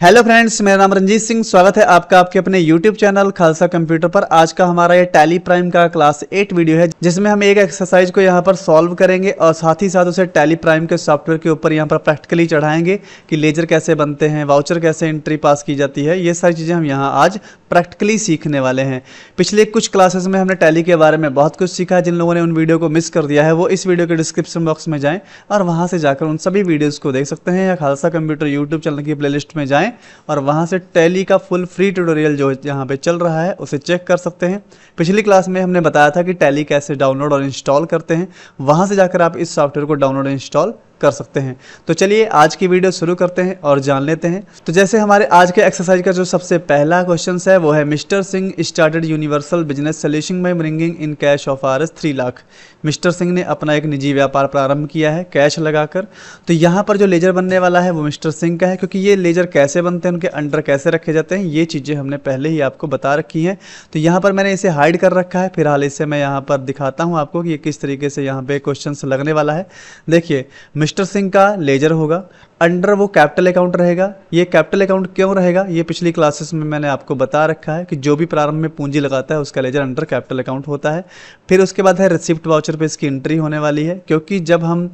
Hello friends, मेरा नाम रंजीत सिंह। स्वागत है आपका आपके अपने YouTube चैनल खालसा कंप्यूटर पर। आज का हमारा ये टैली प्राइम का क्लास 8 वीडियो है, जिसमें हम एक एक्सरसाइज को यहाँ पर सॉल्व करेंगे और साथ ही साथ उसे टैली प्राइम के सॉफ्टवेयर के ऊपर यहाँ पर प्रैक्टिकली चढ़ाएंगे कि लेजर कैसे बनते हैं, वाउचर कैसे एंट्री पास की जाती है। ये सारी चीज़ें हम यहाँ आज प्रैक्टिकली सीखने वाले हैं। पिछले कुछ क्लासेस में हमने टैली के बारे में बहुत कुछ सीखा है। जिन लोगों ने उन वीडियो को मिस कर दिया है वो इस वीडियो के डिस्क्रिप्शन बॉक्स में जाएं और वहाँ से जाकर उन सभी वीडियोज़ को देख सकते हैं, या खालसा कंप्यूटर यूट्यूब चैनल की प्लेलिस्ट में जाएँ और वहाँ से टैली का फुल फ्री ट्यूटोरियल जो यहाँ पे चल रहा है उसे चेक कर सकते हैं। पिछली क्लास में हमने बताया था कि टैली कैसे डाउनलोड और इंस्टॉल करते हैं, वहाँ से जाकर आप इस सॉफ्टवेयर को डाउनलोड और इंस्टॉल कर सकते हैं। तो चलिए आज की वीडियो शुरू करते हैं और जान लेते हैं। तो जैसे हमारे आज के एक्सरसाइज का जो सबसे पहला क्वेश्चन है वो है mister Singh started universal business solution by bringing in cash of Rs 3 lakh. Mister Singh ने अपना एक निजी व्यापार प्रारंभ किया है कैश लगाकर। तो यहाँ पर जो लेजर बनने वाला है वो मिस्टर सिंह का है, क्योंकि ये लेजर कैसे बनते हैं, उनके अंडर कैसे रखे जाते हैं, ये चीज़ें हमने पहले ही आपको बता रखी हैं। तो यहाँ पर मैंने इसे हाइड कर रखा है। फिलहाल इसे मैं यहाँ पर दिखाता हूँ आपको कि ये किस तरीके से यहाँ पे क्वेश्चन लगने वाला है। देखिए, मिस्टर सिंह का लेजर होगा, अंडर वो कैपिटल अकाउंट रहेगा। ये कैपिटल अकाउंट क्यों रहेगा, ये पिछली क्लासेस में मैंने आपको बता रखा है कि जो भी प्रारंभ में पूंजी लगाता है उसका लेजर अंडर कैपिटल अकाउंट होता है। फिर उसके बाद है रिसिप्ट वाउचर पे इसकी एंट्री होने वाली है, क्योंकि जब हम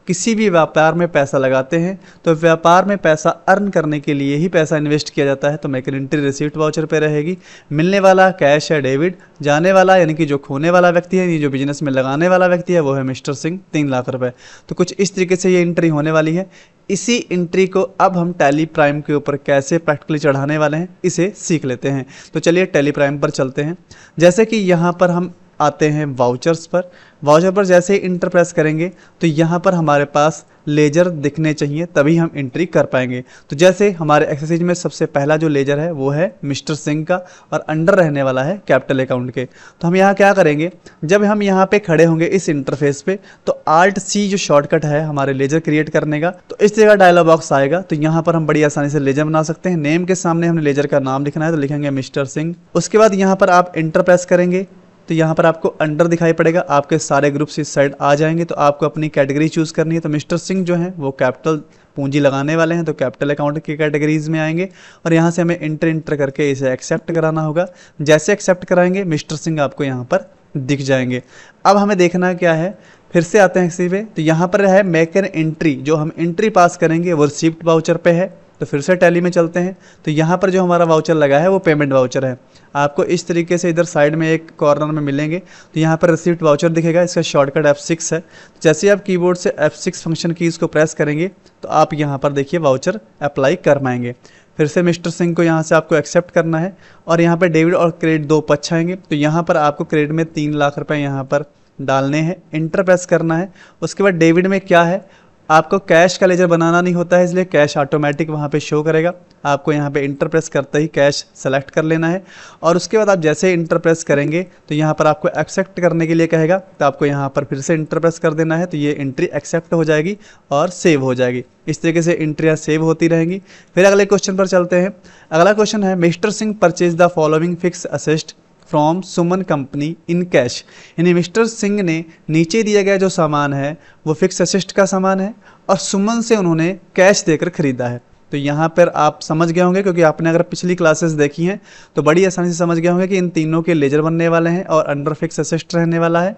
किसी भी व्यापार में पैसा लगाते हैं तो व्यापार में पैसा अर्न करने के लिए ही पैसा इन्वेस्ट किया जाता है। तो मेक एंट्री रिसिप्ट वाउचर पे रहेगी। मिलने वाला कैश है डेबिट, जाने वाला यानी कि जो खोने वाला व्यक्ति है, ये जो बिजनेस में लगाने वाला व्यक्ति है वो है मिस्टर सिंह 3 लाख रुपए। तो कुछ इस तरीके से ये एंट्री होने वाली है। इसी एंट्री को अब हम टैली प्राइम के ऊपर कैसे प्रैक्टिकली चढ़ाने वाले हैं इसे सीख लेते हैं। तो चलिए टैली प्राइम पर चलते हैं। जैसे कि यहाँ पर हम आते हैं वाउचर्स पर। वाउचर पर जैसे ही इंटर प्रेस करेंगे तो यहाँ पर हमारे पास लेजर दिखने चाहिए, तभी हम एंट्री कर पाएंगे। तो जैसे हमारे एक्सरसाइज में सबसे पहला जो लेजर है वो है मिस्टर सिंह का और अंडर रहने वाला है कैपिटल अकाउंट के। तो हम यहाँ क्या करेंगे, जब हम यहाँ पे खड़े होंगे इस इंटरफेस पे तो Alt+C जो शॉर्टकट है हमारे लेजर क्रिएट करने का, तो इस जगह डायलॉग बॉक्स आएगा। तो यहाँ पर हम बड़ी आसानी से लेजर बना सकते हैं। नेम के सामने हमने लेजर का नाम लिखना है तो लिखेंगे मिस्टर सिंह। उसके बाद यहाँ पर आप इंटर प्रेस करेंगे तो यहाँ पर आपको अंडर दिखाई पड़ेगा, आपके सारे ग्रुप्स इस साइड आ जाएंगे। तो आपको अपनी कैटेगरी चूज करनी है। तो मिस्टर सिंह जो है वो कैपिटल पूंजी लगाने वाले हैं तो कैपिटल अकाउंट की कैटेगरीज में आएंगे और यहाँ से हमें इंटर करके इसे एक्सेप्ट कराना होगा। जैसे एक्सेप्ट कराएंगे मिस्टर सिंह आपको यहाँ पर दिख जाएंगे। अब हमें देखना क्या है, फिर से आते हैं इसी पे। तो यहाँ पर है मेक एन एंट्री, जो हम एंट्री पास करेंगे वो रिसिप्ट वाउचर पे है। तो फिर से टैली में चलते हैं। तो यहाँ पर जो हमारा वाउचर लगा है वो पेमेंट वाउचर है। आपको इस तरीके से इधर साइड में एक कॉर्नर में मिलेंगे तो यहाँ पर रिसिप्ट वाउचर दिखेगा। इसका शॉर्टकट F6 है। जैसे आप कीबोर्ड से F6 फंक्शन कीज़ को प्रेस करेंगे तो आप यहाँ पर देखिए वाउचर अप्लाई कर पाएंगे। फिर से मिस्टर सिंह को यहाँ से आपको एक्सेप्ट करना है और यहाँ पर डेबिट और क्रेडिट दो पक्ष आएंगे। तो यहाँ पर आपको क्रेडिट में 3 लाख रुपये यहाँ पर डालने हैं, इंटर प्रेस करना है। उसके बाद डेबिट में क्या है, आपको कैश का लेजर बनाना नहीं होता है, इसलिए कैश ऑटोमेटिक वहाँ पे शो करेगा। आपको यहाँ पे इंटर प्रेस करते ही कैश सेलेक्ट कर लेना है और उसके बाद आप जैसे इंटर प्रेस करेंगे तो यहाँ पर आपको एक्सेप्ट करने के लिए कहेगा। तो आपको यहाँ पर फिर से इंटर प्रेस कर देना है तो ये एंट्री एक्सेप्ट हो जाएगी और सेव हो जाएगी। इस तरीके से एंट्रियाँ सेव होती रहेंगी। फिर अगले क्वेश्चन पर चलते हैं। अगला क्वेश्चन है mister Singh purchase the following fix asset from Suman company in cash. यानी मिस्टर सिंह ने नीचे दिया गया जो सामान है वो फिक्स असेस्ट का सामान है और सुमन से उन्होंने कैश देकर खरीदा है। तो यहाँ पर आप समझ गए होंगे, क्योंकि आपने अगर पिछली क्लासेस देखी हैं तो बड़ी आसानी से समझ गए होंगे कि इन तीनों के लेजर बनने वाले हैं और अंडर फिक्स असेस्ट रहने वाला है।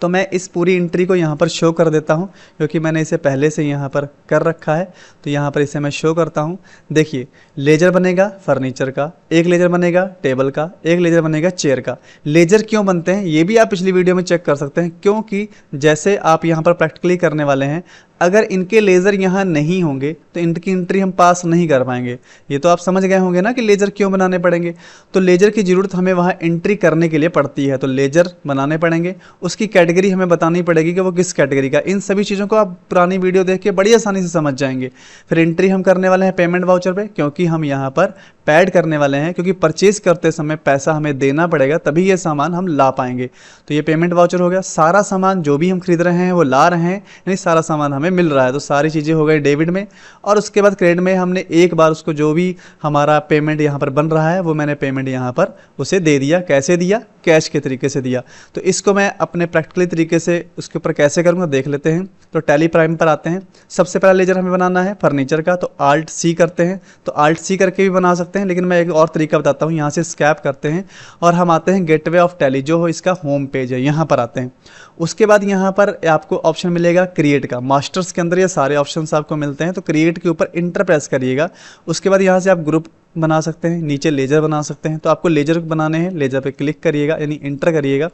तो मैं इस पूरी एंट्री को यहाँ पर शो कर देता हूँ, क्योंकि मैंने इसे पहले से यहाँ पर कर रखा है। तो यहाँ पर इसे मैं शो करता हूँ। देखिए, लेजर बनेगा फर्नीचर का, एक लेजर बनेगा टेबल का, एक लेजर बनेगा चेयर का। लेजर क्यों बनते हैं ये भी आप पिछली वीडियो में चेक कर सकते हैं, क्योंकि जैसे आप यहाँ पर प्रैक्टिकली करने वाले हैं, अगर इनके लेज़र यहाँ नहीं होंगे तो इनकी एंट्री हम पास नहीं कर पाएंगे। ये तो आप समझ गए होंगे ना कि लेज़र क्यों बनाने पड़ेंगे। तो लेज़र की ज़रूरत हमें वहाँ एंट्री करने के लिए पड़ती है, तो लेज़र बनाने पड़ेंगे। उसकी कैटेगरी हमें बतानी पड़ेगी कि वो किस कैटेगरी का। इन सभी चीज़ों को आप पुरानी वीडियो देख के बड़ी आसानी से समझ जाएंगे। फिर एंट्री हम करने वाले हैं पेमेंट वाउचर पे, क्योंकि हम यहाँ पर पैड करने वाले हैं, क्योंकि परचेज करते समय पैसा हमें देना पड़ेगा तभी ये सामान हम ला पाएंगे। तो ये पेमेंट वाउचर हो गया। सारा सामान जो भी हम खरीद रहे हैं वो ला रहे हैं, यानी सारा सामान हमें मिल रहा है। तो सारी चीज़ें हो गई डेबिट में। और उसके बाद क्रेडिट में हमने एक बार उसको जो भी हमारा पेमेंट यहाँ पर बन रहा है वो मैंने पेमेंट यहाँ पर उसे दे दिया। कैसे दिया, कैश के तरीके से दिया। तो इसको मैं अपने प्रैक्टिकली तरीके से उसके ऊपर कैसे करूँगा देख लेते हैं। तो टैली प्राइम पर आते हैं। सबसे पहला लेजर हमें बनाना है फर्नीचर का, तो Alt C करते हैं। तो Alt C करके भी बना सकते हैं, लेकिन मैं एक और तरीका बताता हूँ। यहाँ से स्कैप करते हैं और हम आते हैं गेटवे ऑफ टैली, जो हो इसका होम पेज है, यहाँ पर आते हैं। उसके बाद यहाँ पर आपको ऑप्शन मिलेगा क्रिएट का। मास्टर्स के अंदर ये सारे ऑप्शंस आपको मिलते हैं, तो क्रिएट के ऊपर इंटर प्रेस करिएगा। उसके बाद यहाँ से आप ग्रुप बना सकते हैं, नीचे लेजर बना सकते हैं। तो आपको लेजर बनाने हैं, लेजर पे क्लिक करिएगा यानी इंटर करिएगा।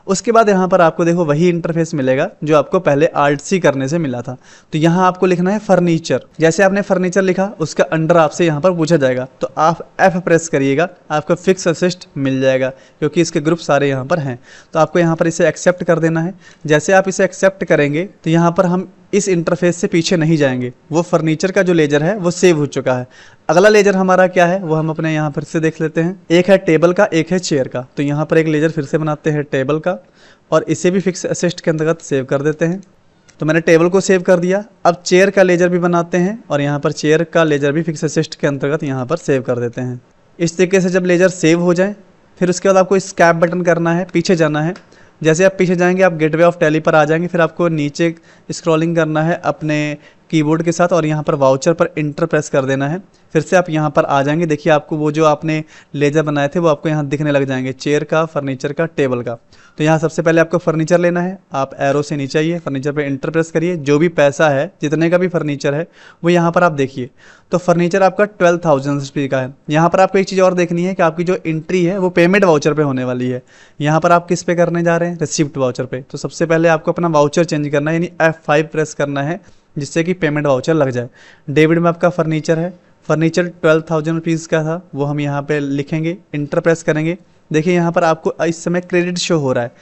उसके बाद यहाँ पर आपको देखो वही इंटरफेस मिलेगा जो आपको पहले Alt C करने से मिला था। तो यहाँ आपको लिखना है फर्नीचर। जैसे आपने फर्नीचर लिखा उसका अंडर आपसे यहाँ पर पूछा जाएगा, तो आप F प्रेस करिएगा, आपका फिक्स असिस्ट मिल जाएगा क्योंकि इसके ग्रुप सारे यहाँ पर हैं। तो आपको यहाँ पर इसे एक्सेप्ट कर देना है। जैसे आप इसे एक्सेप्ट करेंगे तो यहाँ पर हम इस इंटरफेस से पीछे नहीं जाएंगे। वो फर्नीचर का जो लेजर है वो सेव हो चुका है। अगला लेजर हमारा क्या है वो हम अपने यहाँ फिर से देख लेते हैं। एक है टेबल का, एक है चेयर का। तो यहाँ पर एक लेजर फिर से बनाते हैं टेबल का और इसे भी फिक्स असिस्ट के अंतर्गत सेव कर देते हैं। तो मैंने टेबल को सेव कर दिया। अब चेयर का लेजर भी बनाते हैं और यहाँ पर चेयर का लेजर भी फिक्स असिस्ट के अंतर्गत यहाँ पर सेव कर देते हैं। इस तरीके से जब लेजर सेव हो जाए फिर उसके बाद आपको स्कैप बटन करना है, पीछे जाना है। जैसे आप पीछे जाएंगे आप गेटवे ऑफ टैली पर आ जाएंगे। फिर आपको नीचे स्क्रॉलिंग करना है अपने कीबोर्ड के साथ और यहाँ पर वाउचर पर इंटर प्रेस कर देना है। फिर से आप यहाँ पर आ जाएंगे। देखिए आपको वो जो आपने लेजर बनाए थे वो आपको यहाँ दिखने लग जाएंगे, चेयर का, फर्नीचर का, टेबल का। तो यहाँ सबसे पहले आपको फर्नीचर लेना है। आप एरो से नीचे आइए, फर्नीचर पे इंटर प्रेस करिए। जो भी पैसा है, जितने का भी फर्नीचर है वो यहाँ पर आप देखिए। तो फर्नीचर आपका 12,000 रुपये का है। यहाँ पर आपको एक चीज़ और देखनी है कि आपकी जो एंट्री है वो पेमेंट वाउचर पे होने वाली है। यहाँ पर आप किस पे करने जा रहे हैं, रिसिप्ट वाउचर पे। तो सबसे पहले आपको अपना वाउचर चेंज करना है यानी F5 प्रेस करना है जिससे कि पेमेंट वाउचर लग जाए। डेबिट में आपका फर्नीचर है, फर्नीचर 12,000 रुपीज़ का था, वो हम यहाँ पे लिखेंगे, इंटर प्रेस करेंगे। देखिए यहाँ पर आपको इस समय क्रेडिट शो हो रहा है।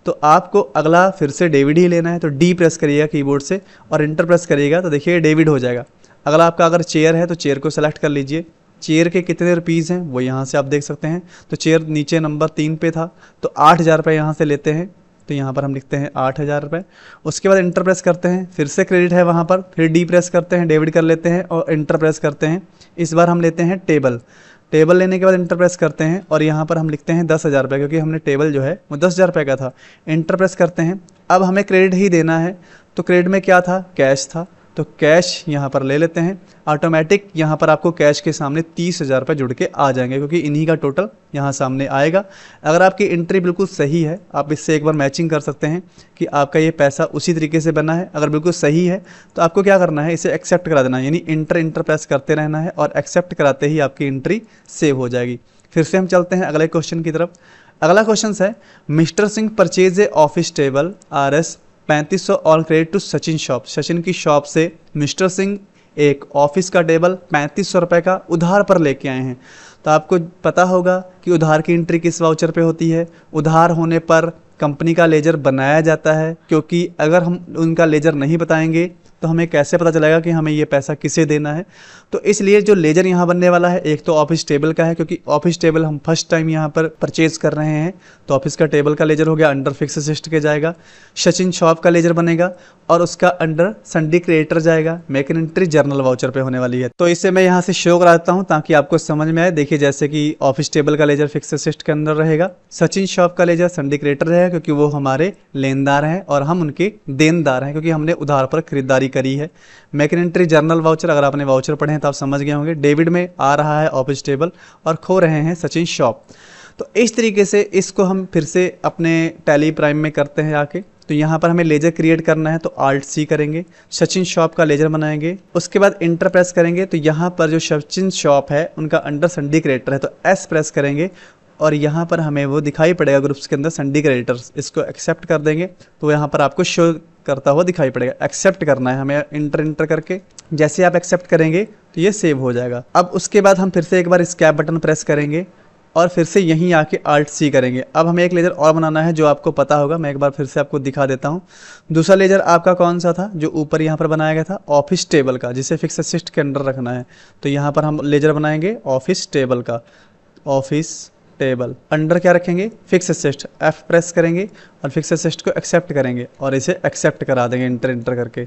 तो आपको अगला फिर से डेबिट ही लेना है, तो डी प्रेस करिएगा कीबोर्ड से और इंटर प्रेस करिएगा तो देखिए डेबिट हो जाएगा। अगला आपका अगर चेयर है तो चेयर को सेलेक्ट कर लीजिए। चेयर के कितने रुपीज़ हैं वो यहाँ से आप देख सकते हैं। तो चेयर नीचे नंबर 3 पे था, तो 8,000 रुपये यहाँ से लेते हैं। तो यहाँ पर हम लिखते हैं 8,000 रुपये। उसके बाद इंटर प्रेस करते हैं, फिर से क्रेडिट है वहाँ पर, फिर डी प्रेस करते हैं, डेबिट कर लेते हैं और इंटर प्रेस करते हैं। इस बार हम लेते हैं टेबल। टेबल लेने के बाद इंटर प्रेस करते हैं और यहाँ पर हम लिखते हैं 10,000 रुपये क्योंकि हमने टेबल जो है वो 10,000 रुपये का था। इंटर प्रेस करते हैं। अब हमें क्रेडिट ही देना है, तो क्रेडिट में क्या था, कैश था, तो कैश यहाँ पर ले लेते हैं। ऑटोमेटिक यहाँ पर आपको कैश के सामने 30,000 रुपये जुड़ के आ जाएंगे क्योंकि इन्हीं का टोटल यहाँ सामने आएगा। अगर आपकी एंट्री बिल्कुल सही है, आप इससे एक बार मैचिंग कर सकते हैं कि आपका ये पैसा उसी तरीके से बना है। अगर बिल्कुल सही है तो आपको क्या करना है, इसे एक्सेप्ट करा देना है यानी इंटर प्रेस करते रहना है और एक्सेप्ट कराते ही आपकी एंट्री सेव हो जाएगी। फिर से हम चलते हैं अगले क्वेश्चन की तरफ। अगला क्वेश्चन है, mister Singh purchase a office table RS 3500 all credit to Sachin shop. Sachin की शॉप से मिस्टर सिंह एक ऑफिस का टेबल 3500 रुपये का उधार पर लेके आए हैं। तो आपको पता होगा कि उधार की एंट्री किस वाउचर पे होती है। उधार होने पर कंपनी का लेजर बनाया जाता है, क्योंकि अगर हम उनका लेजर नहीं बताएंगे तो हमें कैसे पता चलेगा कि हमें ये पैसा किसे देना है। तो इसलिए जो लेजर यहाँ बनने वाला है, एक तो ऑफिस टेबल का है क्योंकि ऑफिस टेबल हम फर्स्ट टाइम यहाँ पर परचेज कर रहे हैं, तो ऑफिस का टेबल का लेजर हो गया, अंडर फिक्स असिस्ट के जाएगा। सचिन शॉप का लेजर बनेगा और उसका अंडर संडे क्रिएटर जाएगा। Make an entry journal voucher पे होने वाली है। तो इसे मैं यहाँ से शो कराता हूँ ताकि आपको समझ में आए। देखिए जैसे कि ऑफिस टेबल का लेजर फिक्स असिस्ट के अंदर रहेगा, सचिन शॉप का लेजर संडे क्रिएटर रहेगा क्योंकि वो हमारे लेनदार हैं और हम उनके देनदार हैं क्योंकि हमने उधार पर खरीदारी करी है। Make an entry journal voucher, अगर आपने वाउचर पढ़े हैं तो आप समझ गए होंगे। डेबिट में आ रहा है ऑफिस टेबल और खो रहे हैं सचिन शॉप। तो इस तरीके से इसको हम फिर से अपने टैली प्राइम में करते हैं आके। तो यहाँ पर हमें लेजर क्रिएट करना है, तो Alt C करेंगे, सचिन शॉप का लेजर बनाएंगे। उसके बाद इंटर प्रेस करेंगे तो यहाँ पर जो सचिन शॉप है उनका अंडर संडे क्रिएटर है, तो S प्रेस करेंगे और यहाँ पर हमें वो दिखाई पड़ेगा ग्रुप्स के अंदर संडे क्रिएटर्स। इसको एक्सेप्ट कर देंगे तो यहाँ पर आपको शो करता हुआ दिखाई पड़ेगा। एक्सेप्ट करना है हमें इंटर करके। जैसे आप एक्सेप्ट करेंगे तो ये सेव हो जाएगा। अब उसके बाद हम फिर से एक बार स्कैप बटन प्रेस करेंगे और फिर से यहीं आके Alt C करेंगे। अब हमें एक लेजर और बनाना है जो आपको पता होगा, मैं एक बार फिर से आपको दिखा देता हूँ। दूसरा लेजर आपका कौन सा था जो ऊपर यहाँ पर बनाया गया था, ऑफिस टेबल का, जिसे फिक्स असिस्ट के अंडर रखना है। तो यहाँ पर हम लेजर बनाएंगे ऑफिस टेबल का। ऑफिस टेबल अंडर क्या रखेंगे, फिक्स असिस्ट। F प्रेस करेंगे और फिक्स असिस्ट को एक्सेप्ट करेंगे और इसे एक्सेप्ट करा देंगे इंटर करके।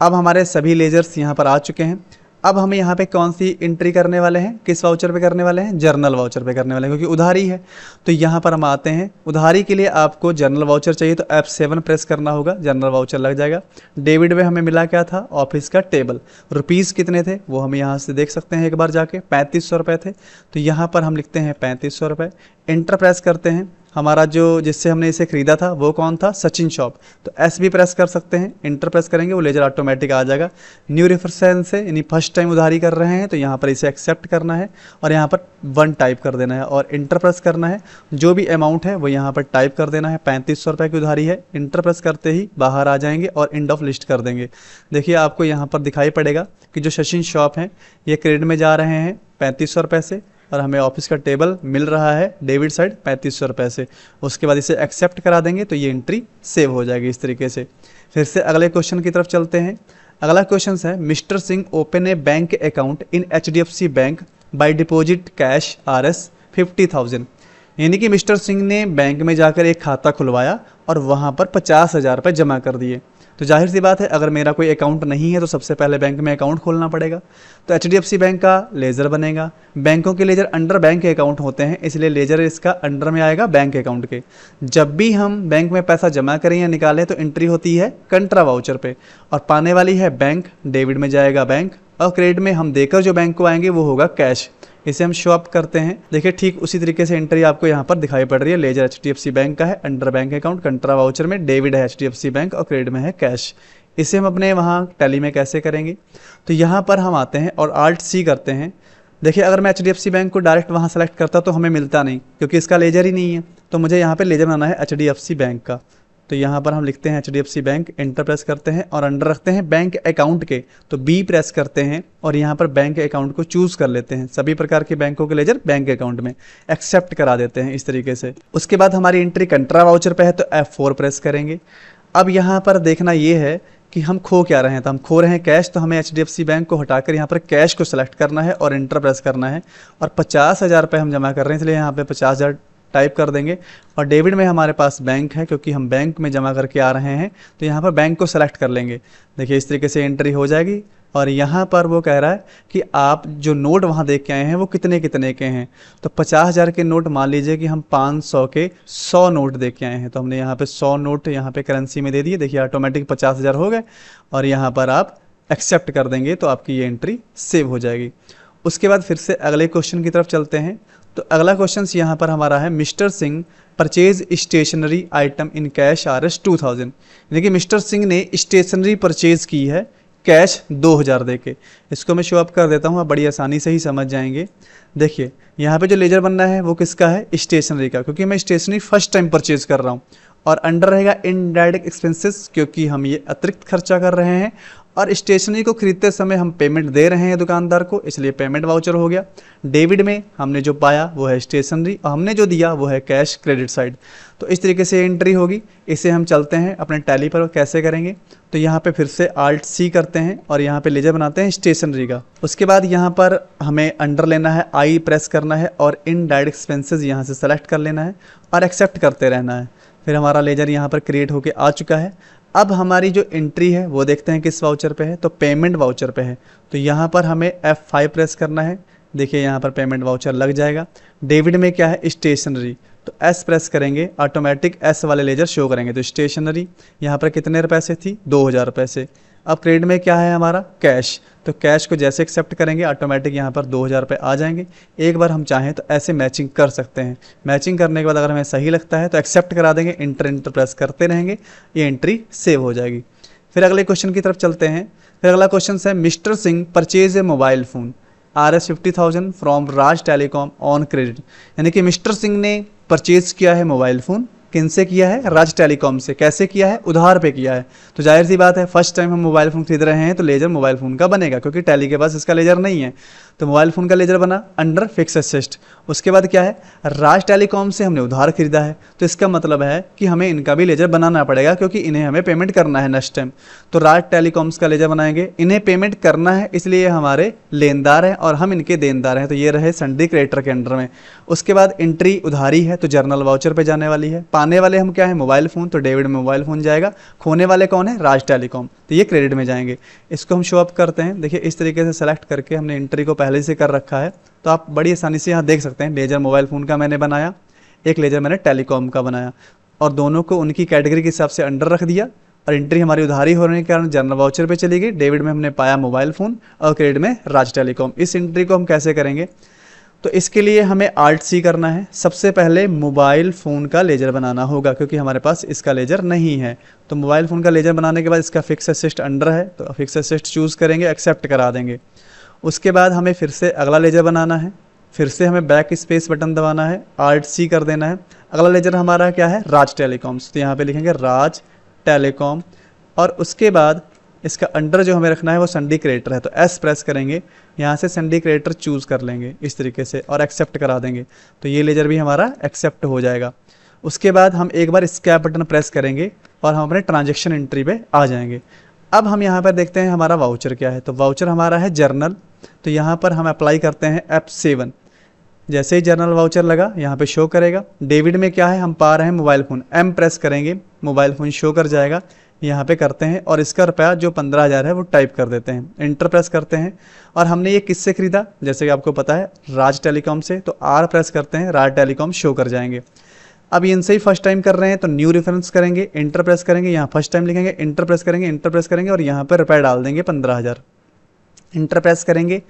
अब हमारे सभी लेजर्स यहाँ पर आ चुके हैं। अब हम यहाँ पे कौन सी एंट्री करने वाले हैं, किस वाउचर पे करने वाले हैं, जर्नल वाउचर पे करने वाले हैं, क्योंकि उधारी है। तो यहाँ पर हम आते हैं, उधारी के लिए आपको जर्नल वाउचर चाहिए तो F7 प्रेस करना होगा, जर्नल वाउचर लग जाएगा। डेबिट में हमें मिला क्या था, ऑफिस का टेबल। रुपीज़ कितने थे वो हम यहाँ से देख सकते हैं एक बार जाके, 3500 रुपये थे। तो यहाँ पर हम लिखते हैं 3500 रुपये, एंटर प्रेस करते हैं। हमारा जो जिससे हमने इसे खरीदा था वो कौन था, सचिन शॉप। तो एस भी प्रेस कर सकते हैं, इंटर प्रेस करेंगे वो लेजर ऑटोमेटिक आ जाएगा। न्यू रेफरेंस से यानी फर्स्ट टाइम उधारी कर रहे हैं तो यहाँ पर इसे एक्सेप्ट करना है और यहाँ पर 1 टाइप कर देना है और इंटर प्रेस करना है। जो भी अमाउंट है वो यहाँ पर टाइप कर देना है। 3500 रुपये की उधारी है, इंटर प्रेस करते ही बाहर आ जाएंगे और एंड ऑफ लिस्ट कर देंगे। देखिए आपको यहाँ पर दिखाई पड़ेगा कि जो सचिन शॉप है ये क्रेडिट में जा रहे हैं 3500 रुपये से और हमें ऑफिस का टेबल मिल रहा है डेबिट साइड 3500 रुपये से। उसके बाद इसे एक्सेप्ट करा देंगे तो ये एंट्री सेव हो जाएगी इस तरीके से। फिर से अगले क्वेश्चन की तरफ चलते हैं। अगला क्वेश्चन है, mister Singh open A bank account in HDFC bank by deposit cash RS 50,000। यानी कि मिस्टर सिंह ने बैंक में जाकर एक खाता खुलवाया और वहाँ पर 50,000 रुपये जमा कर दिए। तो जाहिर सी बात है अगर मेरा कोई अकाउंट नहीं है तो सबसे पहले बैंक में अकाउंट खोलना पड़ेगा। तो HDFC बैंक का लेजर बनेगा। बैंकों के लेजर अंडर बैंक अकाउंट होते हैं, इसलिए लेजर इसका अंडर में आएगा बैंक अकाउंट के। जब भी हम बैंक में पैसा जमा करें या निकालें तो एंट्री होती है कंट्रा वाउचर पे और पाने वाली है बैंक, डेबिट में जाएगा बैंक और क्रेडिट में हम देकर जो बैंक को आएंगे वो होगा कैश। इसे हम शो अप करते हैं। देखिए ठीक उसी तरीके से एंट्री आपको यहाँ पर दिखाई पड़ रही है। लेजर HDFC बैंक का है, अंडर बैंक अकाउंट, कंट्रा वाउचर में डेबिट है HDFC बैंक और क्रेडिट में है कैश। इसे हम अपने वहाँ टैली में कैसे करेंगे, तो यहाँ पर हम आते हैं और Alt+C करते हैं। देखिए अगर मैं HDFC बैंक को डायरेक्ट वहाँ सेलेक्ट करता तो हमें मिलता नहीं क्योंकि इसका लेजर ही नहीं है। तो मुझे यहाँ पे लेजर बनाना है HDFC बैंक का। तो यहाँ पर हम लिखते हैं HDFC बैंक, एंटर प्रेस करते हैं और अंडर रखते हैं बैंक अकाउंट के तो B प्रेस करते हैं और यहाँ पर बैंक अकाउंट को चूज़ कर लेते हैं। सभी प्रकार के बैंकों के लेजर बैंक अकाउंट में एक्सेप्ट करा देते हैं इस तरीके से। उसके बाद हमारी एंट्री कंट्रा वाउचर पे है तो F4 प्रेस करेंगे। अब यहाँ पर देखना ये है कि हम खो क्या रहे हैं, तो हम खो रहे हैं कैश। तो हमें HDFC बैंक को हटाकर यहाँ पर कैश को सिलेक्ट करना है और एंटर प्रेस करना है और 50,000 रुपये हम जमा कर रहे हैं इसलिए यहाँ पे 50,000 टाइप कर देंगे। और डेबिट में हमारे पास बैंक है क्योंकि हम बैंक में जमा करके आ रहे हैं तो यहाँ पर बैंक को सेलेक्ट कर लेंगे। देखिए इस तरीके से एंट्री हो जाएगी और यहाँ पर वो कह रहा है कि आप जो नोट वहाँ देख के आए हैं वो कितने कितने के हैं। तो 50,000 के नोट मान लीजिए कि हम 500 के 100 नोट देख के आए हैं तो हमने यहाँ पे 100 नोट यहाँ पे करेंसी में दे दिए। देखिए ऑटोमेटिक 50,000 हो गए और यहाँ पर आप एक्सेप्ट कर देंगे तो आपकी ये एंट्री सेव हो जाएगी। उसके बाद फिर से अगले क्वेश्चन की तरफ चलते हैं। तो अगला क्वेश्चन यहाँ पर हमारा है, mister Singh purchase stationery item in cash RS 2000। यानी कि मिस्टर सिंह ने स्टेशनरी परचेज की है कैश 2000 दे के। इसको मैं शो अप कर देता हूँ, आप बड़ी आसानी से ही समझ जाएंगे। देखिए यहाँ पे जो लेजर बनना है वो किसका है, स्टेशनरी का, क्योंकि मैं स्टेशनरी फर्स्ट टाइम परचेज कर रहा हूँ। और अंडर रहेगा इनडायरेक्ट एक्सपेंसेस क्योंकि हम ये अतिरिक्त खर्चा कर रहे हैं और स्टेशनरी को खरीदते समय हम पेमेंट दे रहे हैं दुकानदार को, इसलिए पेमेंट वाउचर हो गया। डेबिट में हमने जो पाया वो है स्टेशनरी और हमने जो दिया वो है कैश क्रेडिट साइड। तो इस तरीके से एंट्री होगी। इसे हम चलते हैं अपने टैली पर कैसे करेंगे। तो यहाँ पे फिर से Alt+C करते हैं और यहाँ पे लेजर बनाते हैं स्टेशनरी का। उसके बाद यहाँ पर हमें अंडर लेना है, I प्रेस करना है और इनडायरेक्ट एक्सपेंसेस यहाँ से सेलेक्ट कर लेना है और एक्सेप्ट करते रहना है। फिर हमारा लेजर यहाँ पर क्रिएट होके आ चुका है। अब हमारी जो एंट्री है वो देखते हैं किस वाउचर पे है, तो पेमेंट वाउचर पे है। तो यहाँ पर हमें F5 प्रेस करना है। देखिए यहाँ पर पेमेंट वाउचर लग जाएगा। डेबिट में क्या है, स्टेशनरी, तो S प्रेस करेंगे ऑटोमेटिक S वाले लेजर शो करेंगे। तो स्टेशनरी यहाँ पर कितने रुपए से थी, 2000 रुपये से। अब क्रेडिट में क्या है हमारा, कैश, तो कैश को जैसे एक्सेप्ट करेंगे ऑटोमेटिक यहाँ पर 2000 रुपये आ जाएंगे। एक बार हम चाहें तो ऐसे मैचिंग कर सकते हैं। मैचिंग करने के बाद अगर हमें सही लगता है तो एक्सेप्ट करा देंगे, इंटर प्रेस करते रहेंगे, ये एंट्री सेव हो जाएगी। फिर अगले क्वेश्चन की तरफ चलते हैं। फिर अगला क्वेश्चन है, mister Singh purchase A mobile phone RS 50,000 from Raj telecom on credit. यानी कि मिस्टर सिंह ने परचेज किया है मोबाइल फ़ोन, किनसे किया है, राज टेलीकॉम से। कैसे किया है, उधार पे किया है। तो जाहिर सी बात है फर्स्ट टाइम हम मोबाइल फ़ोन खरीद रहे हैं तो लेजर मोबाइल फ़ोन का बनेगा क्योंकि टैली के पास इसका लेजर नहीं है। तो मोबाइल फ़ोन का लेजर बना अंडर फिक्स एसेट। उसके बाद क्या है, राज टेलीकॉम से हमने उधार खरीदा है, तो इसका मतलब है कि हमें इनका भी लेजर बनाना पड़ेगा क्योंकि इन्हें हमें पेमेंट करना है नेक्स्ट टाइम। तो राज टेलीकॉम्स का लेजर बनाएंगे, इन्हें पेमेंट करना है इसलिए ये हमारे लेनदार हैं और हम इनके देनदार हैं, तो ये रहे सन्डी क्रेडिटर के अंडर में। उसके बाद एंट्री उधारी है तो जर्नल वाउचर पे जाने वाली है। पाने वाले हम क्या है, मोबाइल फ़ोन, तो डेबिट में मोबाइल फ़ोन जाएगा। खोने वाले कौन है, राज टेलीकॉम, तो ये क्रेडिट में जाएंगे। इसको हम शो अप करते हैं, देखिए इस तरीके से सेलेक्ट करके हमने एंट्री को पहले से कर रखा है, तो आप बड़ी आसानी से यहाँ देख सकते हैं। लेजर मोबाइल फ़ोन का मैंने बनाया, एक लेजर मैंने टेलीकॉम का बनाया और दोनों को उनकी कैटेगरी के हिसाब से अंडर रख दिया। और एंट्री हमारी उधारी होने के कारण जनरल वाउचर पे चली गई। डेबिट में हमने पाया मोबाइल फ़ोन और क्रेडिट में राज टेलीकॉम। इस एंट्री को हम कैसे करेंगे, तो इसके लिए हमें आल्ट सी करना है। सबसे पहले मोबाइल फ़ोन का लेजर बनाना होगा क्योंकि हमारे पास इसका लेजर नहीं है। तो मोबाइल फ़ोन का लेजर बनाने के बाद इसका फिक्स एसेट अंडर है तो फिक्स एसेट चूज़ करेंगे, एक्सेप्ट करा देंगे। उसके बाद हमें फिर से अगला लेजर बनाना है, फिर से हमें बैक स्पेस बटन दबाना है, आल्ट सी कर देना है। अगला लेजर हमारा क्या है, राज टेलीकॉम्स, तो यहाँ पे लिखेंगे राज टेलीकॉम। और उसके बाद इसका अंडर जो हमें रखना है वो सन्डी क्रेडिटर है, तो एस प्रेस करेंगे, यहाँ से सन्डी क्रेडिटर चूज़ कर लेंगे इस तरीके से और एक्सेप्ट करा देंगे, तो ये लेजर भी हमारा एक्सेप्ट हो जाएगा। उसके बाद हम एक बार एस्केप बटन प्रेस करेंगे और हम अपने ट्रांजैक्शन एंट्री पे आ जाएंगे। अब हम यहाँ पर देखते हैं हमारा वाउचर क्या है, तो वाउचर हमारा है जर्नल, तो यहाँ पर हम अप्लाई करते हैं F7। जैसे ही जर्नल वाउचर लगा यहाँ पे शो करेगा। डेबिट में क्या है, हम पा रहे हैं मोबाइल फ़ोन, M प्रेस करेंगे, मोबाइल फ़ोन शो कर जाएगा, यहाँ पे करते हैं और इसका रुपया जो 15,000 है वो टाइप कर देते हैं, एंटर प्रेस करते हैं। और हमने ये किससे ख़रीदा, जैसे कि आपको पता है राज टेलीकॉम से, तो R प्रेस करते हैं, राज टेलीकॉम शो कर जाएंगे। अब इनसे ही फर्स्ट टाइम कर रहे हैं तो न्यू रेफरेंस करेंगे, एंटर प्रेस करेंगे, यहाँ फर्स्ट टाइम लिखेंगे, एंटर प्रेस करेंगे, एंटर प्रेस करेंगे और यहाँ पर रुपया डाल देंगे 15,000, एंटर प्रेस करेंगे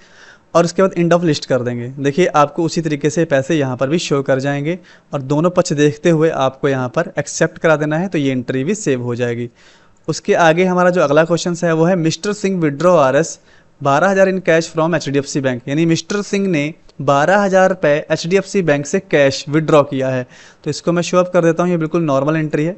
और उसके बाद एंड ऑफ लिस्ट कर देंगे। देखिए आपको उसी तरीके से पैसे यहाँ पर भी शो कर जाएंगे और दोनों पक्ष देखते हुए आपको यहाँ पर एक्सेप्ट करा देना है, तो ये एंट्री भी सेव हो जाएगी। उसके आगे हमारा जो अगला क्वेश्चन है वो है mister Singh withdraw RS 12,000 in cash from HDFC bank, यानी मिस्टर सिंह ने 12,000 रुपये HDFC बैंक से कैश विड्रॉ किया है। तो इसको मैं शो अप कर देता हूँ, ये बिल्कुल नॉर्मल एंट्री है।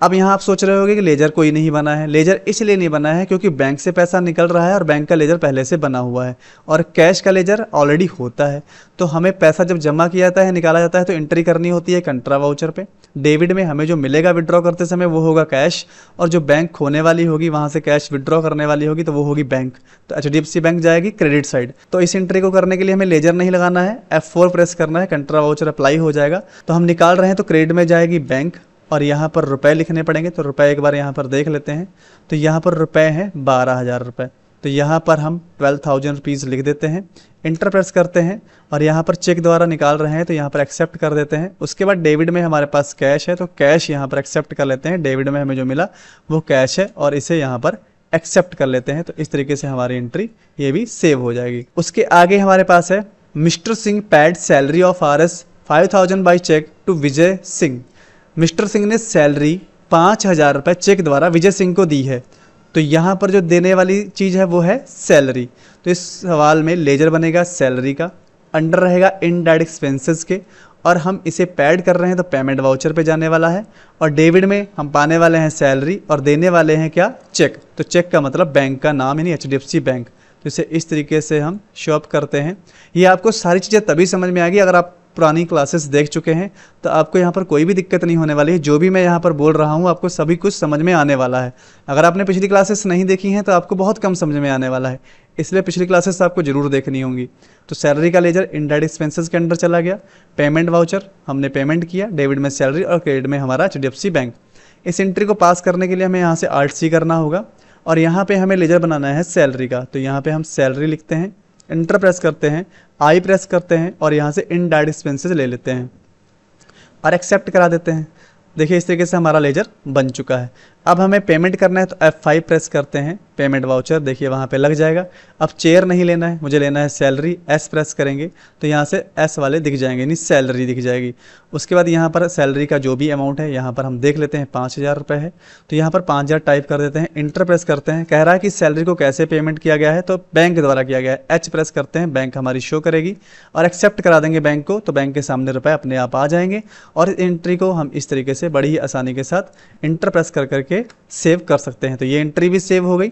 अब यहाँ आप सोच रहे होंगे कि लेजर कोई नहीं बना है। लेजर इसलिए नहीं बना है क्योंकि बैंक से पैसा निकल रहा है और बैंक का लेजर पहले से बना हुआ है और कैश का लेजर ऑलरेडी होता है। तो हमें पैसा जब जमा किया जाता है, निकाला जाता है, तो एंट्री करनी होती है कंट्रा वाउचर पे। डेबिट में हमें जो मिलेगा विड्रॉ करते समय वो होगा कैश, और जो बैंक खोने वाली होगी वहाँ से कैश विड्रॉ करने वाली होगी तो वो होगी बैंक, तो HDFC बैंक जाएगी क्रेडिट साइड। तो इस एंट्री को करने के लिए हमें लेजर नहीं लगाना है, F4 प्रेस करना है, कंट्रा वाउचर अप्लाई हो जाएगा। तो हम निकाल रहे हैं तो क्रेडिट में जाएगी बैंक और यहाँ पर रुपए लिखने पड़ेंगे, तो रुपए एक बार यहाँ पर देख लेते हैं। तो यहाँ पर रुपए हैं 12,000 रुपये, तो यहाँ पर हम 12,000 रुपीज़ लिख देते हैं, इंटर प्रेस करते हैं और यहाँ पर चेक द्वारा निकाल रहे हैं तो यहाँ पर एक्सेप्ट कर देते हैं। उसके बाद डेबिट में हमारे पास कैश है तो कैश यहाँ पर एक्सेप्ट कर लेते हैं, डेबिट में हमें जो मिला वो कैश है और इसे यहाँ पर एक्सेप्ट कर लेते हैं। तो इस तरीके से हमारी एंट्री ये भी सेव हो जाएगी। उसके आगे हमारे पास है mister Singh paid salary of RS 5,000 by cheque to Vijay Singh. Mister Singh ने सैलरी 5,000 रुपये चेक द्वारा विजय सिंह को दी है। तो यहाँ पर जो देने वाली चीज़ है वो है सैलरी, तो इस सवाल में लेजर बनेगा सैलरी का, अंडर रहेगा इनडायरेक्ट एक्सपेंसेस के, और हम इसे पैड कर रहे हैं तो पेमेंट वाउचर पे जाने वाला है। और डेबिट में हम पाने वाले हैं सैलरी और देने वाले हैं क्या, चेक। तो चेक का मतलब बैंक का नाम यानी HDFC बैंक। तो इसे इस तरीके से हम शो अप करते हैं। ये आपको सारी चीज़ें तभी समझ में आएगी अगर आप पुरानी क्लासेस देख चुके हैं, तो आपको यहाँ पर कोई भी दिक्कत नहीं होने वाली है। जो भी मैं यहाँ पर बोल रहा हूँ आपको सभी कुछ समझ में आने वाला है। अगर आपने पिछली क्लासेस नहीं देखी हैं तो आपको बहुत कम समझ में आने वाला है, इसलिए पिछली क्लासेस आपको जरूर देखनी होंगी। तो सैलरी का लेजर इनडायरेक्ट एक्सपेंसेस के अंडर चला गया, पेमेंट वाउचर हमने पेमेंट किया, डेबिट में सैलरी और क्रेडिट में हमारा HDFC बैंक। इस एंट्री को पास करने के लिए हमें यहाँ से Alt C करना होगा और यहाँ पे हमें लेजर बनाना है सैलरी का। तो यहाँ पे हम सैलरी लिखते हैं, एंटर प्रेस करते हैं, आई प्रेस करते हैं और यहाँ से इनडायरेक्ट एक्सपेंसेस ले लेते हैं और एक्सेप्ट करा देते हैं। देखिए इस तरीके से हमारा लेजर बन चुका है। अब हमें पेमेंट करना है तो F5 प्रेस करते हैं, पेमेंट वाउचर देखिए वहाँ पे लग जाएगा। अब चेयर नहीं लेना है, मुझे लेना है सैलरी, S प्रेस करेंगे तो यहाँ से S वाले दिख जाएंगे यानी सैलरी दिख जाएगी। उसके बाद यहाँ पर सैलरी का जो भी अमाउंट है यहाँ पर हम देख लेते हैं 5,000 रुपये है, तो यहाँ पर 5,000 टाइप कर देते हैं, इंटर प्रेस करते हैं। कह रहा है कि सैलरी को कैसे पेमेंट किया गया है, तो बैंक द्वारा किया गया है, H प्रेस करते हैं, बैंक हमारी शो करेगी और एक्सेप्ट करा देंगे बैंक को, तो बैंक के सामने रुपये अपने आप आ जाएंगे। और एंट्री को हम इस तरीके से बड़ी ही आसानी के साथ इंटर प्रेस कर करके सेव कर सकते हैं। तो ये एंट्री भी सेव हो गई।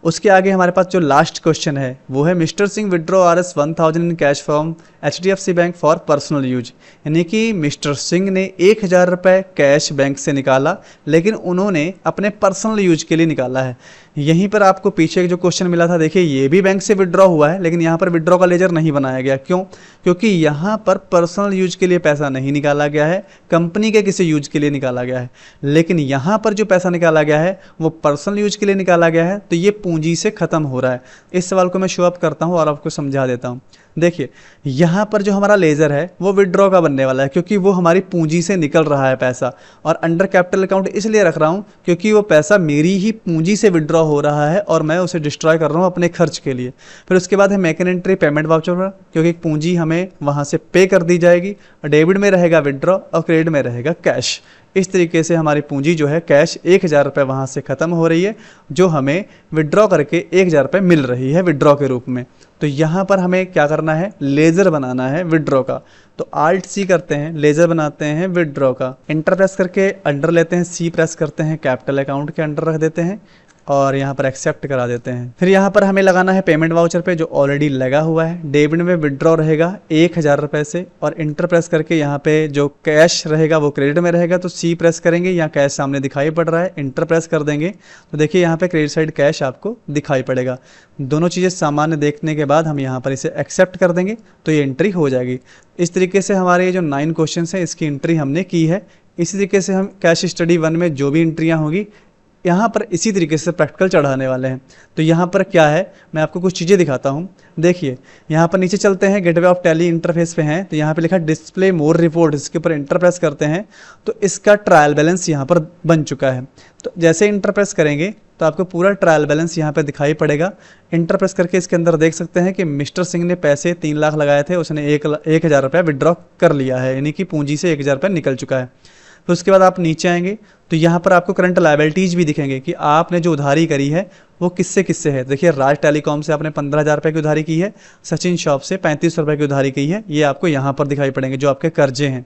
उसके आगे हमारे पास जो लास्ट क्वेश्चन है वो है mister Singh withdraw Rs 1000 in cash from HDFC bank for personal use. यानी कि मिस्टर सिंह ने 1000 रुपये कैश बैंक से निकाला, लेकिन उन्होंने अपने पर्सनल यूज के लिए निकाला है। यहीं पर आपको पीछे जो क्वेश्चन मिला था, देखिए ये भी बैंक से विड्रॉ हुआ है, लेकिन यहाँ पर विड्रॉ का लेजर नहीं बनाया गया। क्यों? क्योंकि यहाँ पर पर्सनल यूज के लिए पैसा नहीं निकाला गया है, कंपनी के किसी यूज के लिए निकाला गया है। लेकिन यहाँ पर जो पैसा निकाला गया है वो पर्सनल यूज के लिए निकाला गया है, तो ये पूंजी से खत्म हो रहा है। इस सवाल को मैं शो अप करता हूँ और आपको समझा देता हूँ। देखिए यहाँ पर जो हमारा लेजर है वो विड्रॉ का बनने वाला है, क्योंकि वो हमारी पूंजी से निकल रहा है पैसा। और अंडर कैपिटल अकाउंट इसलिए रख रहा हूँ क्योंकि वो पैसा मेरी ही पूंजी से विड्रॉ हो रहा है और मैं उसे डिस्ट्रॉय कर रहा हूँ अपने खर्च के लिए। फिर उसके बाद है make an entry payment voucher पर, क्योंकि पूंजी हमें वहाँ से पे कर दी जाएगी। और डेबिट में रहेगा विड्रॉ और क्रेडिट में रहेगा कैश। इस तरीके से हमारी पूंजी जो है कैश 1000 रुपये वहाँ से ख़त्म हो रही है, जो हमें विड्रॉ करके 1000 रुपये मिल रही है विड्रॉ के रूप में। तो यहाँ पर हमें क्या करना है, लेजर बनाना है विड्रॉ का। तो Alt C करते हैं, लेजर बनाते हैं विड्रॉ का। एंटर प्रेस करके अंडर लेते हैं, C प्रेस करते हैं, कैपिटल अकाउंट के अंडर रख देते हैं और यहाँ पर एक्सेप्ट करा देते हैं। फिर यहाँ पर हमें लगाना है पेमेंट वाउचर पे, जो ऑलरेडी लगा हुआ है। डेबिट में विड्रॉ रहेगा 1000 रुपये से, और इंटर प्रेस करके यहाँ पे जो कैश रहेगा वो क्रेडिट में रहेगा। तो C प्रेस करेंगे, यहाँ कैश सामने दिखाई पड़ रहा है, इंटर प्रेस कर देंगे तो देखिए यहाँ पे क्रेडिट साइड कैश आपको दिखाई पड़ेगा। दोनों चीज़ें सामान्य देखने के बाद हम यहाँ पर इसे एक्सेप्ट कर देंगे तो ये एंट्री हो जाएगी। इस तरीके से हमारे ये जो 9 क्वेश्चन हैं इसकी एंट्री हमने की है। इसी तरीके से हम कैश स्टडी 1 में जो भी एंट्रियाँ होगी यहाँ पर इसी तरीके से प्रैक्टिकल चढ़ाने वाले हैं। तो यहाँ पर क्या है, मैं आपको कुछ चीज़ें दिखाता हूँ। देखिए यहाँ पर नीचे चलते हैं, गेटवे ऑफ टैली इंटरफेस पे हैं, तो यहाँ पे लिखा डिस्प्ले मोर रिपोर्ट, इसके ऊपर इंटर प्रेस करते हैं तो इसका ट्रायल बैलेंस यहाँ पर बन चुका है। तो जैसे इंटर प्रेस करेंगे तो आपको पूरा ट्रायल बैलेंस यहाँ पे दिखाई पड़ेगा। इंटर प्रेस करके इसके अंदर देख सकते हैं कि मिस्टर सिंह ने पैसे 3 लाख लगाए थे, उसने 1000 रुपये विड्रॉ कर लिया है, यानी कि पूंजी से 1000 रुपये निकल चुका है। फिर उसके बाद आप नीचे आएंगे तो यहाँ पर आपको करंट लायबिलिटीज भी दिखेंगे कि आपने जो उधारी करी है वो किससे किससे है। देखिए राज टेलीकॉम से आपने 15,000 रुपये की उधारी की है, सचिन शॉप से 3500 रुपये की उधारी की है, ये आपको यहाँ पर दिखाई पड़ेंगे जो आपके कर्जे हैं।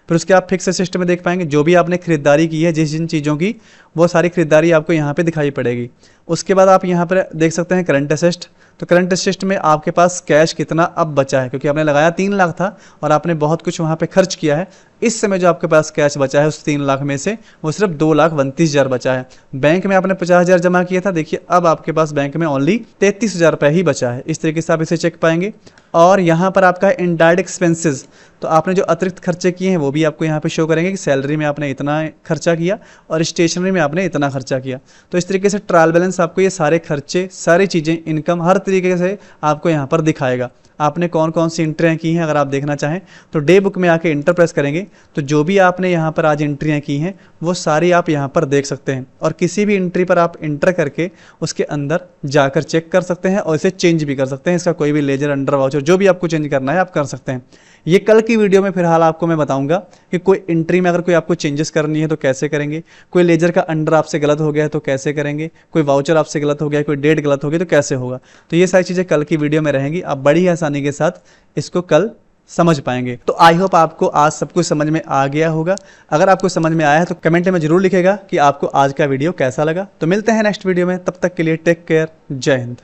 फिर उसके आप फिक्स सिस्टम में देख पाएंगे जो भी आपने खरीदारी की है, जिन चीज़ों की, वो सारी खरीदारी आपको यहाँ पे दिखाई पड़ेगी। उसके बाद आप यहाँ पर देख सकते हैं करंट असेस्ट। तो करंट असेस्ट में आपके पास कैश कितना अब बचा है, क्योंकि आपने लगाया 3 लाख था और आपने बहुत कुछ वहाँ पे खर्च किया है। इस समय जो आपके पास कैश बचा है उस 3 लाख में से वो सिर्फ 2,29,000 बचा है। बैंक में आपने 50,000 जमा किया था, देखिए अब आपके पास बैंक में ओनली 33,000 रुपये ही बचा है। इस तरीके से आप इसे चेक पाएंगे। और यहाँ पर आपका इनडायरेक्ट एक्सपेंसेस, तो आपने जो अतिरिक्त खर्चे किए हैं वो भी आपको यहाँ पे शो करेंगे कि सैलरी में आपने इतना खर्चा किया और स्टेशनरी में आपने इतना खर्चा किया। तो इस तरीके से ट्रायल बैलेंस आपको ये सारे खर्चे, सारी चीज़ें, इनकम, हर तरीके से आपको यहाँ पर दिखाएगा। आपने कौन कौन सी एंट्रियाँ की हैं अगर आप देखना चाहें तो डे बुक में आके इंटर प्रेस करेंगे तो जो भी आपने यहाँ पर आज एंट्रियाँ की हैं वो सारी आप यहाँ पर देख सकते हैं। और किसी भी एंट्री पर आप इंटर करके उसके अंदर जाकर चेक कर सकते हैं और इसे चेंज भी कर सकते हैं। इसका कोई भी लेजर, अंडर वाउचर, जो भी आपको चेंज करना है आप कर सकते हैं। ये कल की वीडियो में फिलहाल आपको मैं बताऊंगा कि कोई एंट्री में अगर कोई आपको चेंजेस करनी है तो कैसे करेंगे, कोई लेजर का अंडर आपसे गलत हो गया है तो कैसे करेंगे, कोई वाउचर आपसे गलत हो गया है, कोई डेट गलत हो गई तो कैसे होगा। तो ये सारी चीज़ें कल की वीडियो में रहेंगी, आप बड़ी आसानी के साथ इसको कल समझ पाएंगे। तो आई होप आपको आज सब कुछ समझ में आ गया होगा। अगर आपको समझ में आया है तो कमेंट में जरूर लिखेगा कि आपको आज का वीडियो कैसा लगा। तो मिलते हैं नेक्स्ट वीडियो में, तब तक के लिए टेक केयर, जय हिंद।